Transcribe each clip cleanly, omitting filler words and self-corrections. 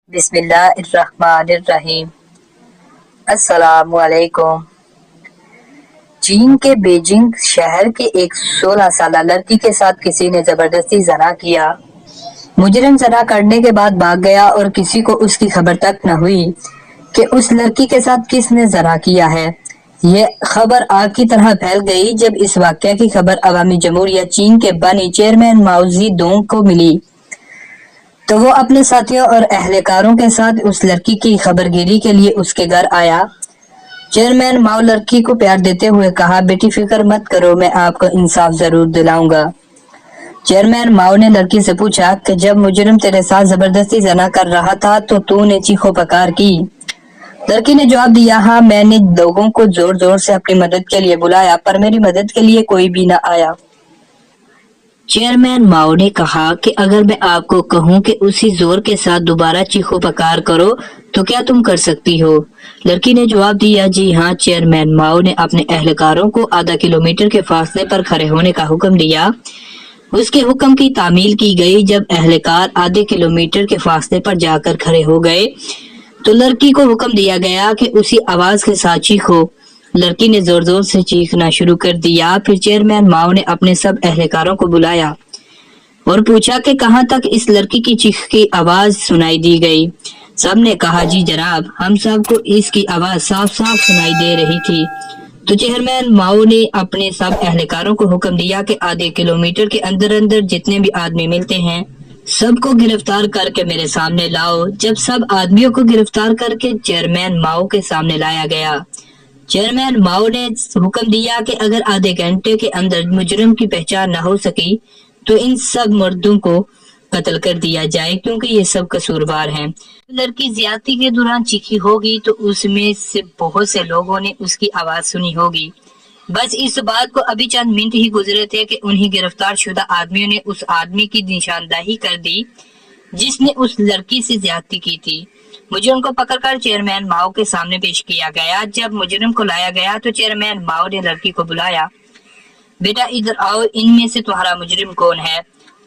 بسم اللہ الرحمن الرحیم۔ السلام علیکم۔ چین کے بیجنگ شہر کے ایک 16 سالہ لڑکی کے ساتھ کسی نے زبردستی زنا کیا۔ مجرم زنا کرنے کے بعد بھاگ گیا اور کسی کو اس کی خبر تک نہ ہوئی کہ اس لڑکی کے ساتھ کس نے زنا کیا ہے۔ یہ خبر آگ کی طرح پھیل گئی جب اس واقعہ کی خبر عوامی جمہوریہ چین کے بانی چیئرمین ماؤ زی دونگ کو ملی تو وہ اپنے ساتھیوں اور اہلکاروں کے ساتھ اس لڑکی کی خبر گیری کے لیے اس کے گھر آیا۔ چیئرمین ماؤ لڑکی کو پیار دیتے ہوئے کہا، بیٹی فکر مت کرو، میں آپ کو انصاف ضرور دلاؤں گا۔ چیئرمین ماؤ نے لڑکی سے پوچھا کہ جب مجرم تیرے ساتھ زبردستی زنا کر رہا تھا تو نے چیخو پکار کی؟ لڑکی نے جواب دیا، ہاں، میں نے لوگوں کو زور زور سے اپنی مدد کے لیے بلایا پر میری مدد کے لیے کوئی بھی نہ آیا۔ چیئرمین ماؤ نے کہا کہ اگر میں آپ کو کہوں کہ اسی زور کے ساتھ دوبارہ چیخو پکار کرو تو کیا تم کر سکتی ہو؟ لڑکی نے جواب دیا، جی ہاں۔ چیئرمین ماؤ نے اپنے اہلکاروں کو آدھا کلومیٹر کے فاصلے پر کھڑے ہونے کا حکم دیا۔ اس کے حکم کی تعمیل کی گئی۔ جب اہلکار آدھے کلومیٹر کے فاصلے پر جا کر کھڑے ہو گئے تو لڑکی کو حکم دیا گیا کہ اسی آواز کے ساتھ چیخو۔ لڑکی نے زور زور سے چیخنا شروع کر دیا۔ پھر چیئرمین ماؤ نے اپنے سب اہلکاروں کو بلایا اور پوچھا کہ کہاں تک اس لڑکی کی چیخ کی آواز سنائی دی گئی۔ سب نے کہا، جی جناب، ہم سب کو اس کی آواز صاف صاف سنائی دے رہی تھی۔ تو چیئرمین ماؤ نے اپنے سب اہلکاروں کو حکم دیا کہ آدھے کلومیٹر کے اندر اندر جتنے بھی آدمی ملتے ہیں سب کو گرفتار کر کے میرے سامنے لاؤ۔ جب سب آدمیوں کو گرفتار کر کے چیئرمین ماؤ کے سامنے لایا گیا، چیئرمین ماؤ نے حکم دیا کہ اگر آدھے گھنٹے کے اندر مجرم کی پہچان نہ ہو سکی تو ان سب مردوں کو قتل کر دیا جائے کیونکہ یہ سب قصوروار ہیں۔ لڑکی زیادتی کے دوران چیخی ہوگی تو اس میں سے بہت سے لوگوں نے اس کی آواز سنی ہوگی۔ بس اس بات کو ابھی چند منٹ ہی گزرے تھے کہ انہی گرفتار شدہ آدمیوں نے اس آدمی کی نشاندہی کر دی جس نے اس لڑکی سے زیادتی کی تھی۔ مجرم کو پکڑ کر چیئرمین ماؤ کے سامنے پیش کیا گیا۔ جب مجرم کو لایا گیا تو چیئرمین ماؤ نے لڑکی کو بلایا، بیٹا ادھر آؤ، ان میں سے تمہارا مجرم کون ہے؟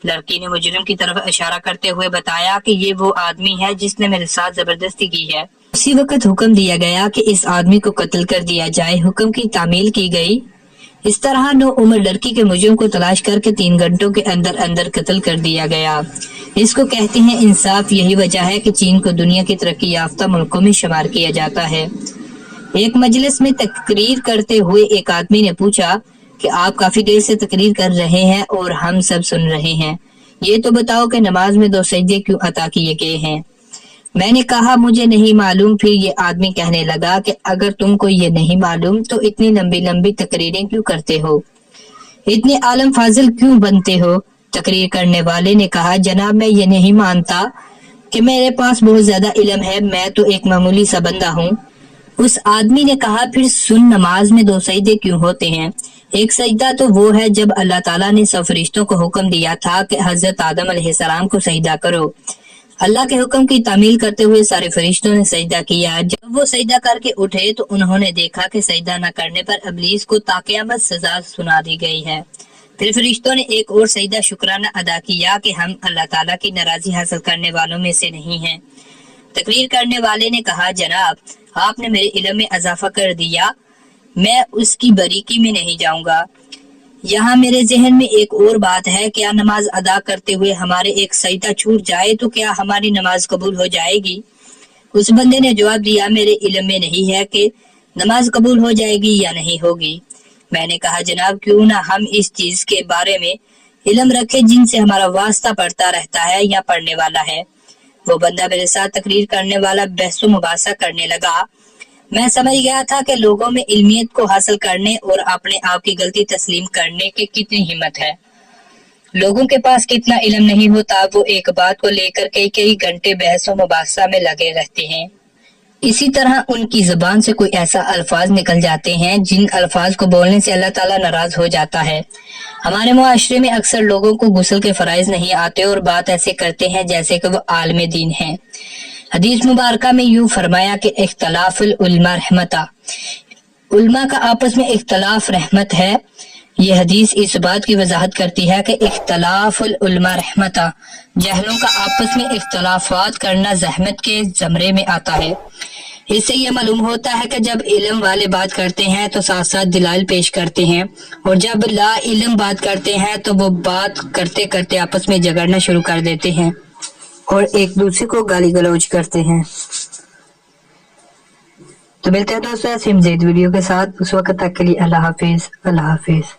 لڑکی نے مجرم کی طرف اشارہ کرتے ہوئے بتایا کہ یہ وہ آدمی ہے جس نے میرے ساتھ زبردستی کی ہے۔ اسی وقت حکم دیا گیا کہ اس آدمی کو قتل کر دیا جائے۔ حکم کی تعمیل کی گئی۔ اس طرح نو عمر لڑکی کے مجرم کو تلاش کر کے 3 گھنٹوں کے اندر اندر قتل کر دیا گیا۔ اس کو کہتے ہیں انصاف۔ یہی وجہ ہے کہ چین کو دنیا کی ترقی یافتہ ملکوں میں شمار کیا جاتا ہے۔ ایک مجلس میں تقریر کرتے ہوئے ایک آدمی نے پوچھا کہ آپ کافی دیر سے تقریر کر رہے ہیں اور ہم سب سن رہے ہیں، یہ تو بتاؤ کہ نماز میں 2 سجدے کیوں عطا کیے گئے ہیں؟ میں نے کہا، مجھے نہیں معلوم۔ پھر یہ آدمی کہنے لگا کہ اگر تم کو یہ نہیں معلوم تو اتنی لمبی لمبی تقریریں کیوں کرتے ہو؟ اتنے عالم فاضل کیوں بنتے ہو؟ تقریر کرنے والے نے کہا، جناب، میں یہ نہیں مانتا کہ میرے پاس بہت زیادہ علم ہے، میں تو ایک معمولی سا بندہ ہوں۔ اس آدمی نے کہا، پھر سن، نماز میں 2 سجدے کیوں ہوتے ہیں؟ ایک سجدہ تو وہ ہے جب اللہ تعالیٰ نے سب فرشتوں کو حکم دیا تھا کہ حضرت آدم علیہ السلام کو سجدہ کرو۔ اللہ کے حکم کی تعمیل کرتے ہوئے سارے فرشتوں نے سجدہ کیا۔ جب وہ سجدہ کر کے اٹھے تو انہوں نے دیکھا کہ سجدہ نہ کرنے پر ابلیس کو تا قیامت سزا سنا دی گئی ہے۔ پھر فرشتوں نے ایک اور سجدہ شکرانہ ادا کیا کہ ہم اللہ تعالیٰ کی ناراضی حاصل کرنے والوں میں سے نہیں ہیں۔ تقریر کرنے والے نے کہا، جناب، آپ نے میرے علم میں اضافہ کر دیا، میں اس کی باریکی میں نہیں جاؤں گا۔ یہاں میرے ذہن میں ایک اور بات ہے، کیا نماز ادا کرتے ہوئے ہمارے ایک سجدہ چھوٹ جائے تو کیا ہماری نماز قبول ہو جائے گی؟ اس بندے نے جواب دیا، میرے علم میں نہیں ہے کہ نماز قبول ہو جائے گی یا نہیں ہوگی۔ میں نے کہا، جناب، کیوں نہ ہم اس چیز کے بارے میں علم رکھیں جن سے ہمارا واسطہ پڑتا رہتا ہے یا پڑھنے والا ہے۔ وہ بندہ میرے ساتھ تقریر کرنے والا بحث و مباحثہ کرنے لگا۔ میں سمجھ گیا تھا کہ لوگوں میں علمیت کو حاصل کرنے اور اپنے آپ کی غلطی تسلیم کرنے کی کتنی ہمت ہے۔ لوگوں کے پاس کتنا علم نہیں ہوتا، وہ ایک بات کو لے کر کئی گھنٹے بحث و مباحثہ میں لگے رہتے ہیں۔ اسی طرح ان کی زبان سے کوئی ایسا الفاظ نکل جاتے ہیں جن الفاظ کو بولنے سے اللہ تعالیٰ ناراض ہو جاتا ہے۔ ہمارے معاشرے میں اکثر لوگوں کو غسل کے فرائض نہیں آتے اور بات ایسے کرتے ہیں جیسے کہ وہ عالم دین ہیں۔ حدیث مبارکہ میں یوں فرمایا کہ اختلاف العلماء رحمتہ، علماء کا آپس میں اختلاف رحمت ہے۔ یہ حدیث اس بات کی وضاحت کرتی ہے کہ اختلاف العلماء رحمتہ، جہلوں کا آپس میں اختلافات کرنا زحمت کے زمرے میں آتا ہے۔ اس سے یہ معلوم ہوتا ہے کہ جب علم والے بات کرتے ہیں تو ساتھ ساتھ دلائل پیش کرتے ہیں، اور جب لا علم بات کرتے ہیں تو وہ بات کرتے کرتے آپس میں جھگڑنا شروع کر دیتے ہیں اور ایک دوسرے کو گالی گلوچ کرتے ہیں۔ تو ملتے ہیں دوستوں ایسے مزید ویڈیو کے ساتھ، اس وقت تک کے لیے اللہ حافظ۔ اللہ حافظ۔